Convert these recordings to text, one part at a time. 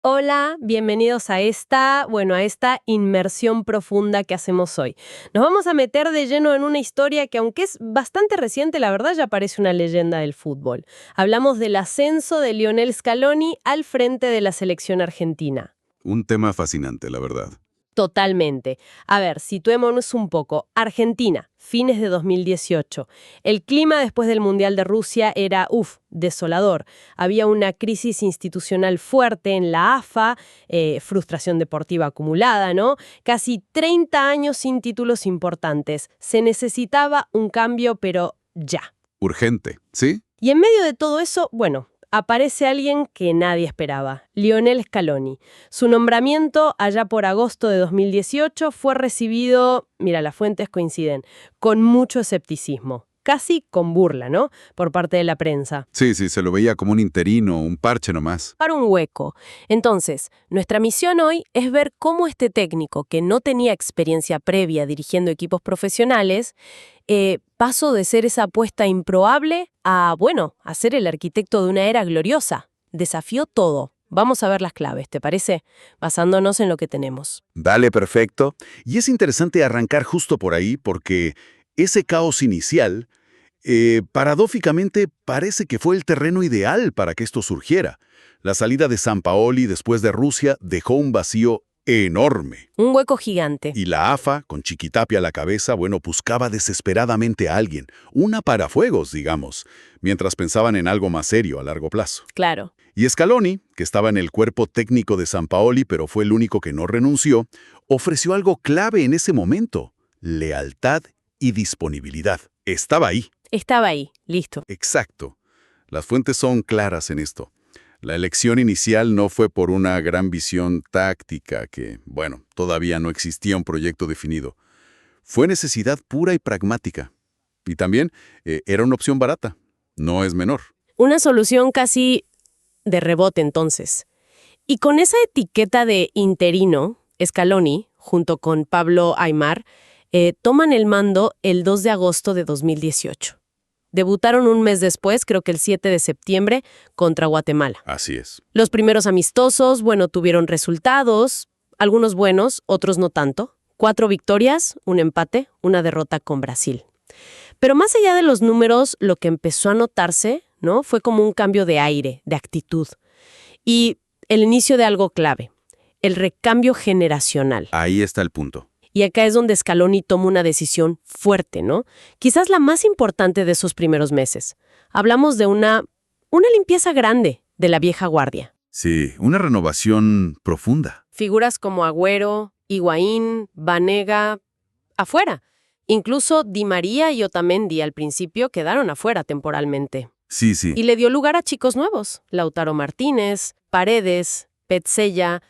Hola, bienvenidos a esta inmersión profunda que hacemos hoy. Nos vamos a meter de lleno en una historia que, aunque es bastante reciente, la verdad ya parece una leyenda del fútbol. Hablamos del ascenso de Lionel Scaloni al frente de la selección argentina. Un tema fascinante, la verdad. Totalmente. A ver, situémonos un poco. Argentina, fines de 2018. El clima después del Mundial de Rusia era, desolador. Había una crisis institucional fuerte en la AFA, frustración deportiva acumulada, ¿no? Casi 30 años sin títulos importantes. Se necesitaba un cambio, pero ya. Urgente, ¿sí? Y en medio de todo eso, aparece alguien que nadie esperaba, Lionel Scaloni. Su nombramiento, allá por agosto de 2018, fue recibido, mira, las fuentes coinciden, con mucho escepticismo. Casi con burla, ¿no? Por parte de la prensa. Sí, se lo veía como un interino, un parche nomás. Para un hueco. Entonces, nuestra misión hoy es ver cómo este técnico, que no tenía experiencia previa dirigiendo equipos profesionales, pasó de ser esa apuesta improbable a ser el arquitecto de una era gloriosa. Desafió todo. Vamos a ver las claves, ¿te parece? Basándonos en lo que tenemos. Dale, perfecto. Y es interesante arrancar justo por ahí porque ese caos inicial, paradójicamente, parece que fue el terreno ideal para que esto surgiera. La salida de Sampaoli después de Rusia dejó un vacío enorme. Un hueco gigante. Y la AFA, con Chiquitapia a la cabeza, buscaba desesperadamente a alguien, un apagafuegos, digamos, mientras pensaban en algo más serio a largo plazo. Claro. Y Scaloni, que estaba en el cuerpo técnico de Sampaoli, pero fue el único que no renunció, ofreció algo clave en ese momento: lealtad y disponibilidad. Estaba ahí. Estaba ahí, listo. Exacto. Las fuentes son claras en esto. La elección inicial no fue por una gran visión táctica que, todavía no existía un proyecto definido. Fue necesidad pura y pragmática. Y también era una opción barata. No es menor. Una solución casi de rebote, entonces. Y con esa etiqueta de interino, Scaloni, junto con Pablo Aimar, toman el mando el 2 de agosto de 2018. Debutaron un mes después, creo que el 7 de septiembre, contra Guatemala. Así es. Los primeros amistosos, tuvieron resultados, algunos buenos, otros no tanto. 4 victorias, un empate, una derrota con Brasil. Pero más allá de los números, lo que empezó a notarse, ¿no?, fue como un cambio de aire, de actitud. Y el inicio de algo clave, el recambio generacional. Ahí está el punto. Y acá es donde Scaloni toma una decisión fuerte, ¿no? Quizás la más importante de esos primeros meses. Hablamos de una limpieza grande de la vieja guardia. Sí, una renovación profunda. Figuras como Agüero, Higuaín, Banega, afuera. Incluso Di María y Otamendi al principio quedaron afuera temporalmente. Sí. Y le dio lugar a chicos nuevos. Lautaro Martínez, Paredes, Petzella,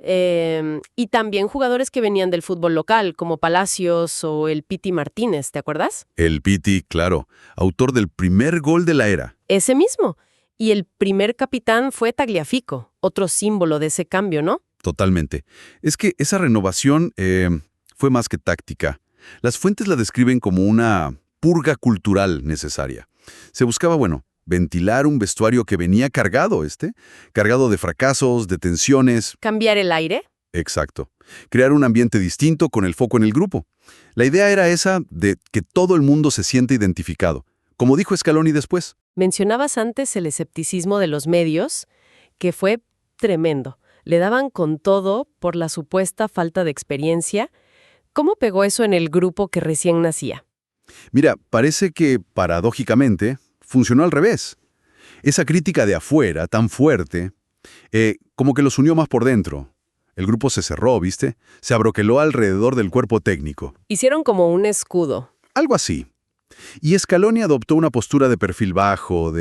y también jugadores que venían del fútbol local, como Palacios o el Piti Martínez, ¿te acuerdas? El Piti, claro, autor del primer gol de la era. Ese mismo. Y el primer capitán fue Tagliafico, otro símbolo de ese cambio, ¿no? Totalmente. Es que esa renovación fue más que táctica. Las fuentes la describen como una purga cultural necesaria. Se buscaba, ventilar un vestuario que venía cargado de fracasos, de tensiones. ¿Cambiar el aire? Exacto. Crear un ambiente distinto con el foco en el grupo. La idea era esa de que todo el mundo se siente identificado, como dijo Scaloni después. Mencionabas antes el escepticismo de los medios, que fue tremendo. Le daban con todo por la supuesta falta de experiencia. ¿Cómo pegó eso en el grupo que recién nacía? Mira, parece que, paradójicamente, funcionó al revés. Esa crítica de afuera, tan fuerte, como que los unió más por dentro. El grupo se cerró, ¿viste? Se abroqueló alrededor del cuerpo técnico. Hicieron como un escudo. Algo así. Y Scaloni adoptó una postura de perfil bajo,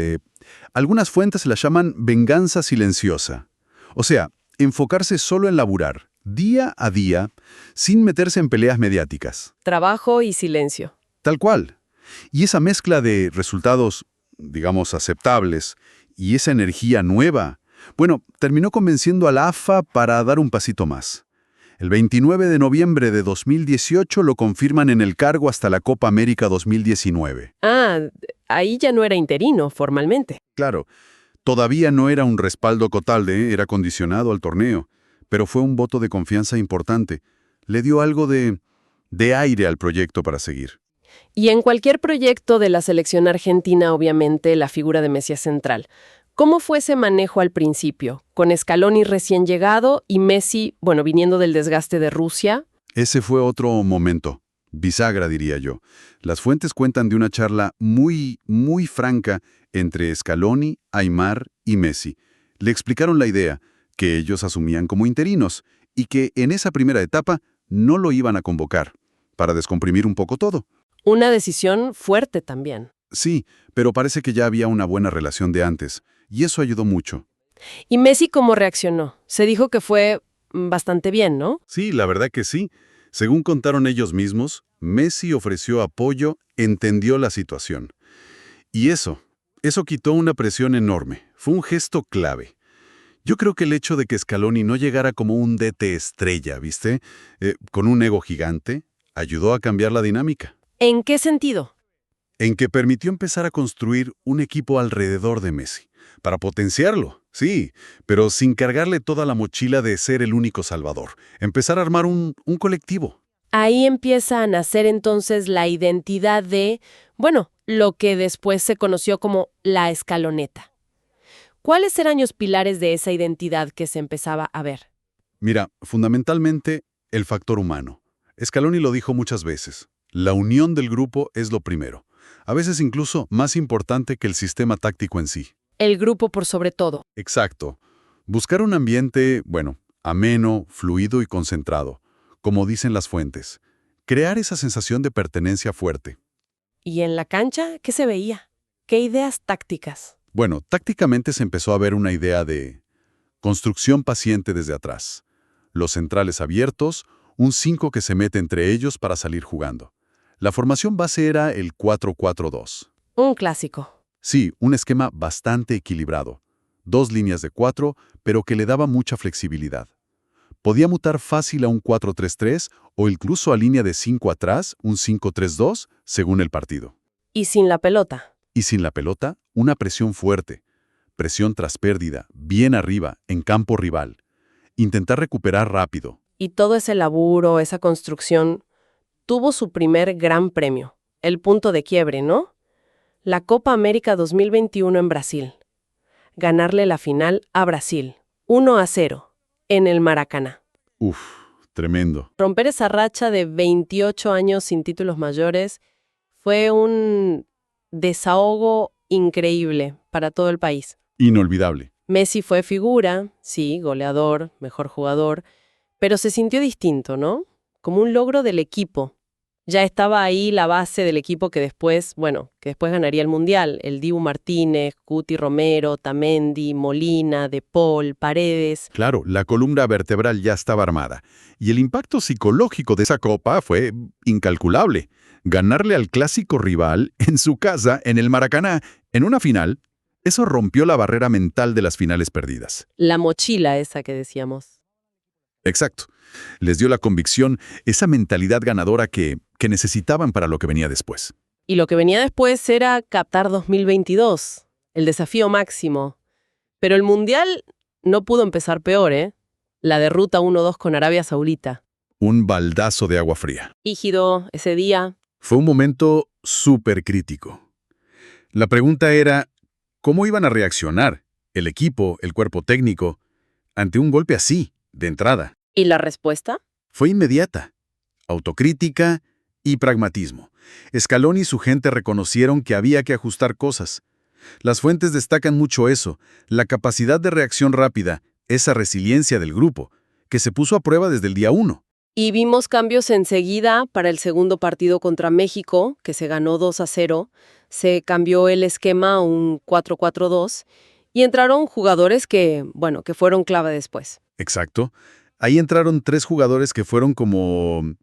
algunas fuentes la llaman venganza silenciosa. O sea, enfocarse solo en laburar, día a día, sin meterse en peleas mediáticas. Trabajo y silencio. Tal cual. Y esa mezcla de resultados, digamos, aceptables, y esa energía nueva, terminó convenciendo a la AFA para dar un pasito más. El 29 de noviembre de 2018 lo confirman en el cargo hasta la Copa América 2019. Ahí ya no era interino formalmente. Claro, Todavía no era un respaldo total, era condicionado al torneo, pero fue un voto de confianza importante. Le dio algo de aire al proyecto para seguir. Y en cualquier proyecto de la selección argentina, obviamente, la figura de Messi es central. ¿Cómo fue ese manejo al principio? Con Scaloni recién llegado y Messi, bueno, viniendo del desgaste de Rusia. Ese fue otro momento, bisagra diría yo. Las fuentes cuentan de una charla muy, muy franca entre Scaloni, Aimar y Messi. Le explicaron la idea, que ellos asumían como interinos, y que en esa primera etapa no lo iban a convocar, para descomprimir un poco todo. Una decisión fuerte también. Sí, pero parece que ya había una buena relación de antes, y eso ayudó mucho. ¿Y Messi cómo reaccionó? Se dijo que fue bastante bien, ¿no? Sí, la verdad que sí. Según contaron ellos mismos, Messi ofreció apoyo, entendió la situación. Y eso quitó una presión enorme. Fue un gesto clave. Yo creo que el hecho de que Scaloni no llegara como un DT estrella, ¿viste? Con un ego gigante, ayudó a cambiar la dinámica. ¿En qué sentido? En que permitió empezar a construir un equipo alrededor de Messi, para potenciarlo, sí, pero sin cargarle toda la mochila de ser el único salvador. Empezar a armar un colectivo. Ahí empieza a nacer entonces la identidad de, bueno, lo que después se conoció como la escaloneta. ¿Cuáles eran los pilares de esa identidad que se empezaba a ver? Mira, fundamentalmente, el factor humano. Scaloni lo dijo muchas veces. La unión del grupo es lo primero. A veces incluso más importante que el sistema táctico en sí. El grupo por sobre todo. Exacto. Buscar un ambiente, bueno, ameno, fluido y concentrado, como dicen las fuentes. Crear esa sensación de pertenencia fuerte. ¿Y en la cancha qué se veía? ¿Qué ideas tácticas? Bueno, tácticamente se empezó a ver una idea de construcción paciente desde atrás. Los centrales abiertos, un 5 que se mete entre ellos para salir jugando. La formación base era el 4-4-2. Un clásico. Sí, un esquema bastante equilibrado. 2 líneas de 4, pero que le daba mucha flexibilidad. Podía mutar fácil a un 4-3-3 o incluso a línea de 5 atrás, un 5-3-2, según el partido. ¿Y sin la pelota? Y sin la pelota, una presión fuerte. Presión tras pérdida, bien arriba, en campo rival. Intentar recuperar rápido. Y todo ese laburo, esa construcción, tuvo su primer gran premio, el punto de quiebre, ¿no? La Copa América 2021 en Brasil. Ganarle la final a Brasil, 1-0, en el Maracaná. Uf, tremendo. Romper esa racha de 28 años sin títulos mayores fue un desahogo increíble para todo el país. Inolvidable. Messi fue figura, sí, goleador, mejor jugador, pero se sintió distinto, ¿no? Como un logro del equipo. Ya estaba ahí la base del equipo que después ganaría el Mundial. El Dibu Martínez, Cuti Romero, Tamendi, Molina, De Paul, Paredes. Claro, la columna vertebral ya estaba armada. Y el impacto psicológico de esa copa fue incalculable. Ganarle al clásico rival en su casa, en el Maracaná, en una final, eso rompió la barrera mental de las finales perdidas. La mochila esa que decíamos. Exacto. Les dio la convicción, esa mentalidad ganadora que necesitaban para lo que venía después. Y lo que venía después era Qatar 2022, el desafío máximo. Pero el Mundial no pudo empezar peor, ¿eh? La derrota 1-2 con Arabia Saudita. Un baldazo de agua fría. Rígido, ese día. Fue un momento súper crítico. La pregunta era, ¿cómo iban a reaccionar el equipo, el cuerpo técnico, ante un golpe así, de entrada? ¿Y la respuesta? Fue inmediata. Autocrítica y pragmatismo. Scaloni y su gente reconocieron que había que ajustar cosas. Las fuentes destacan mucho eso, la capacidad de reacción rápida, esa resiliencia del grupo, que se puso a prueba desde el día 1. Y vimos cambios enseguida para el segundo partido contra México, que se ganó 2-0. Se cambió el esquema a un 4-4-2 y entraron jugadores que fueron clave después. Exacto. Ahí entraron 3 jugadores que fueron como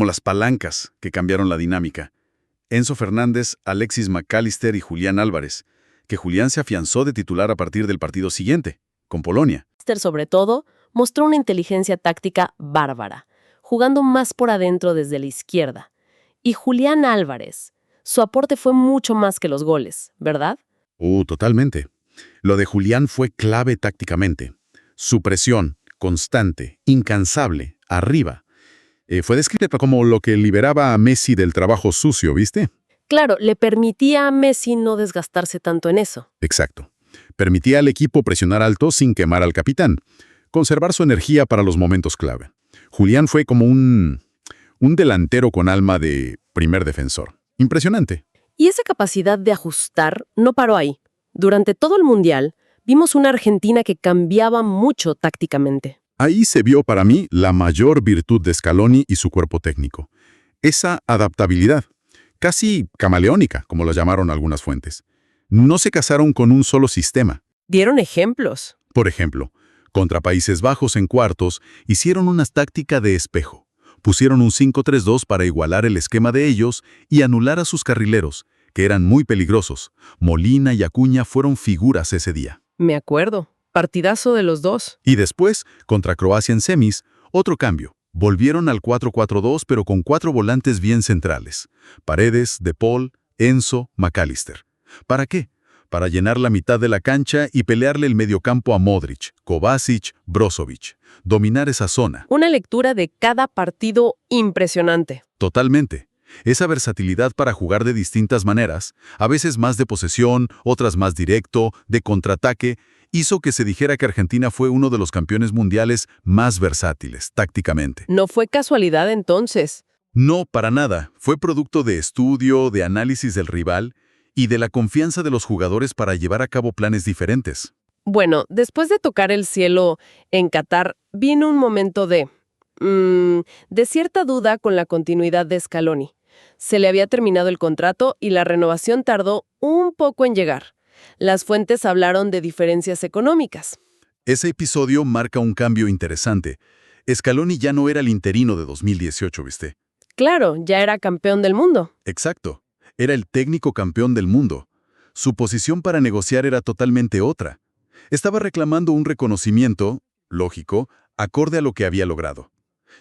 las palancas que cambiaron la dinámica. Enzo Fernández, Alexis McAllister y Julián Álvarez, que Julián se afianzó de titular a partir del partido siguiente, con Polonia. Sobre todo, mostró una inteligencia táctica bárbara, jugando más por adentro desde la izquierda. Y Julián Álvarez, su aporte fue mucho más que los goles, ¿verdad? Totalmente. Lo de Julián fue clave tácticamente. Su presión, constante, incansable, arriba. Fue descrita como lo que liberaba a Messi del trabajo sucio, ¿viste? Claro, le permitía a Messi no desgastarse tanto en eso. Exacto. Permitía al equipo presionar alto sin quemar al capitán, conservar su energía para los momentos clave. Julián fue como un delantero con alma de primer defensor. Impresionante. Y esa capacidad de ajustar no paró ahí. Durante todo el Mundial, vimos una Argentina que cambiaba mucho tácticamente. Ahí se vio para mí la mayor virtud de Scaloni y su cuerpo técnico. Esa adaptabilidad, casi camaleónica, como lo llamaron algunas fuentes. No se casaron con un solo sistema. Dieron ejemplos. Por ejemplo, contra Países Bajos en cuartos, hicieron una táctica de espejo. Pusieron un 5-3-2 para igualar el esquema de ellos y anular a sus carrileros, que eran muy peligrosos. Molina y Acuña fueron figuras ese día. Me acuerdo. Partidazo de los dos. Y después, contra Croacia en semis, otro cambio. Volvieron al 4-4-2 pero con 4 volantes bien centrales. Paredes, De Paul, Enzo, McAllister. ¿Para qué? Para llenar la mitad de la cancha y pelearle el mediocampo a Modric, Kovacic, Brozovic. Dominar esa zona. Una lectura de cada partido impresionante. Totalmente. Esa versatilidad para jugar de distintas maneras, a veces más de posesión, otras más directo, de contraataque, hizo que se dijera que Argentina fue uno de los campeones mundiales más versátiles, tácticamente. No fue casualidad entonces. No, para nada. Fue producto de estudio, de análisis del rival y de la confianza de los jugadores para llevar a cabo planes diferentes. Bueno, después de tocar el cielo en Qatar, vino un momento de cierta duda con la continuidad de Scaloni. Se le había terminado el contrato y la renovación tardó un poco en llegar. Las fuentes hablaron de diferencias económicas. Ese episodio marca un cambio interesante. Scaloni ya no era el interino de 2018, ¿viste? Claro, ya era campeón del mundo. Exacto. Era el técnico campeón del mundo. Su posición para negociar era totalmente otra. Estaba reclamando un reconocimiento, lógico, acorde a lo que había logrado.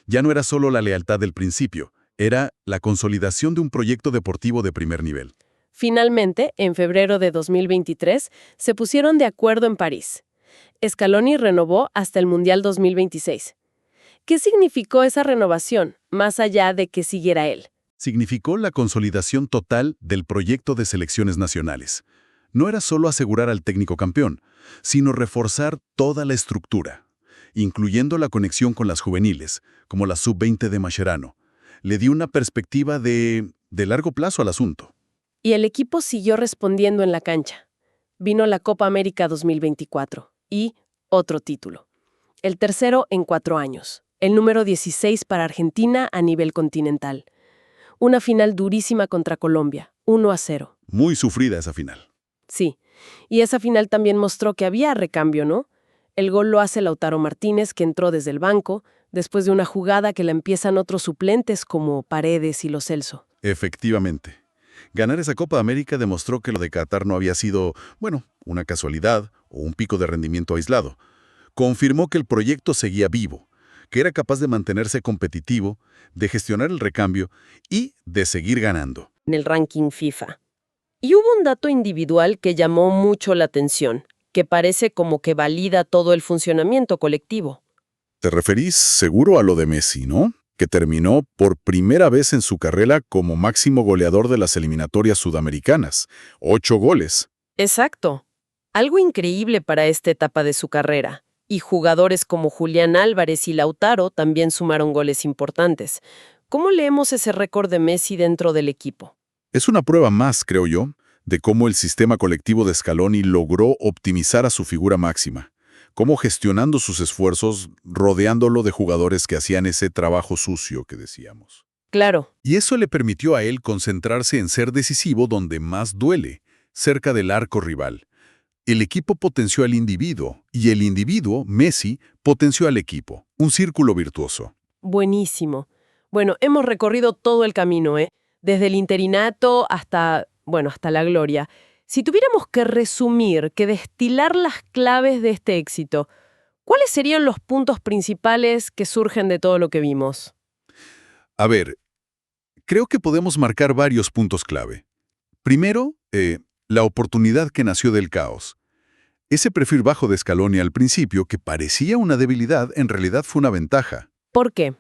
Ya no era solo la lealtad del principio, era la consolidación de un proyecto deportivo de primer nivel. Finalmente, en febrero de 2023, se pusieron de acuerdo en París. Scaloni renovó hasta el Mundial 2026. ¿Qué significó esa renovación, más allá de que siguiera él? Significó la consolidación total del proyecto de selecciones nacionales. No era solo asegurar al técnico campeón, sino reforzar toda la estructura, incluyendo la conexión con las juveniles, como la sub-20 de Mascherano. Le dio una perspectiva de largo plazo al asunto. Y el equipo siguió respondiendo en la cancha. Vino la Copa América 2024 y otro título. El tercero en 4 años. El número 16 para Argentina a nivel continental. Una final durísima contra Colombia, 1-0. Muy sufrida esa final. Sí, y esa final también mostró que había recambio, ¿no? El gol lo hace Lautaro Martínez, que entró desde el banco, después de una jugada que la empiezan otros suplentes como Paredes y Lo Celso. Efectivamente. Ganar esa Copa América demostró que lo de Qatar no había sido, una casualidad o un pico de rendimiento aislado. Confirmó que el proyecto seguía vivo, que era capaz de mantenerse competitivo, de gestionar el recambio y de seguir ganando. En el ranking FIFA. Y hubo un dato individual que llamó mucho la atención, que parece como que valida todo el funcionamiento colectivo. Te referís seguro a lo de Messi, ¿no? Que terminó por primera vez en su carrera como máximo goleador de las eliminatorias sudamericanas. 8 goles. Exacto. Algo increíble para esta etapa de su carrera. Y jugadores como Julián Álvarez y Lautaro también sumaron goles importantes. ¿Cómo leemos ese récord de Messi dentro del equipo? Es una prueba más, creo yo, de cómo el sistema colectivo de Scaloni logró optimizar a su figura máxima. Cómo gestionando sus esfuerzos, rodeándolo de jugadores que hacían ese trabajo sucio que decíamos. Claro. Y eso le permitió a él concentrarse en ser decisivo donde más duele, cerca del arco rival. El equipo potenció al individuo, y el individuo, Messi, potenció al equipo. Un círculo virtuoso. Buenísimo. Bueno, hemos recorrido todo el camino, ¿eh? Desde el interinato hasta la gloria. Si tuviéramos que resumir, que destilar las claves de este éxito, ¿cuáles serían los puntos principales que surgen de todo lo que vimos? A ver, creo que podemos marcar varios puntos clave. Primero, la oportunidad que nació del caos. Ese perfil bajo de Scaloni al principio, que parecía una debilidad, en realidad fue una ventaja. ¿Por qué?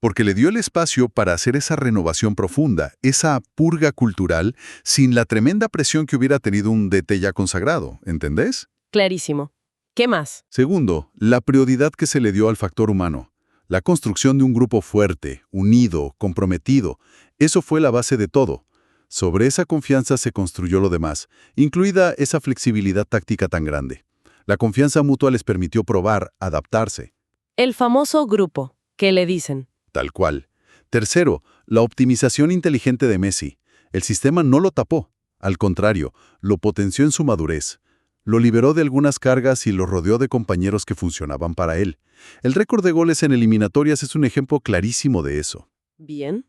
Porque le dio el espacio para hacer esa renovación profunda, esa purga cultural, sin la tremenda presión que hubiera tenido un DT ya consagrado, ¿entendés? Clarísimo. ¿Qué más? Segundo, la prioridad que se le dio al factor humano. La construcción de un grupo fuerte, unido, comprometido. Eso fue la base de todo. Sobre esa confianza se construyó lo demás, incluida esa flexibilidad táctica tan grande. La confianza mutua les permitió probar, adaptarse. El famoso grupo. ¿Qué le dicen? Tal cual. Tercero, la optimización inteligente de Messi. El sistema no lo tapó. Al contrario, lo potenció en su madurez. Lo liberó de algunas cargas y lo rodeó de compañeros que funcionaban para él. El récord de goles en eliminatorias es un ejemplo clarísimo de eso. Bien.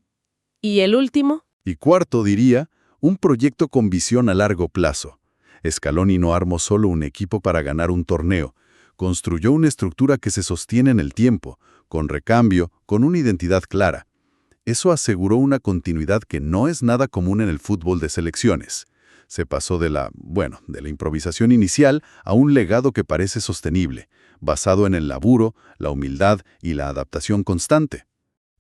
¿Y el último? Y cuarto, diría, un proyecto con visión a largo plazo. Scaloni no armó solo un equipo para ganar un torneo. Construyó una estructura que se sostiene en el tiempo, con recambio, con una identidad clara. Eso aseguró una continuidad que no es nada común en el fútbol de selecciones. Se pasó de la improvisación inicial a un legado que parece sostenible, basado en el laburo, la humildad y la adaptación constante.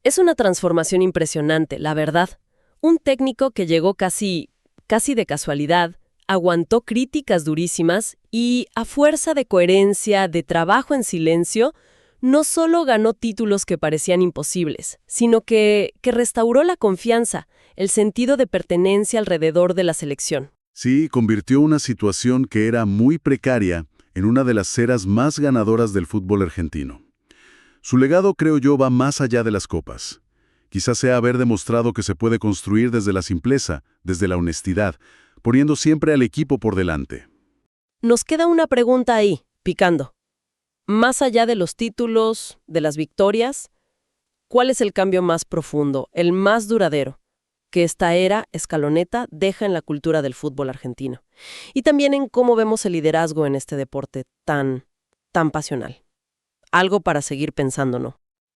Es una transformación impresionante, la verdad. Un técnico que llegó casi de casualidad, aguantó críticas durísimas y, a fuerza de coherencia, de trabajo en silencio, no solo ganó títulos que parecían imposibles, sino que restauró la confianza, el sentido de pertenencia alrededor de la selección. Sí, convirtió una situación que era muy precaria en una de las eras más ganadoras del fútbol argentino. Su legado, creo yo, va más allá de las copas. Quizás sea haber demostrado que se puede construir desde la simpleza, desde la honestidad, poniendo siempre al equipo por delante. Nos queda una pregunta ahí, picando. Más allá de los títulos, de las victorias, ¿cuál es el cambio más profundo, el más duradero, que esta era Scaloneta deja en la cultura del fútbol argentino? Y también en cómo vemos el liderazgo en este deporte tan pasional. Algo para seguir pensando, ¿no?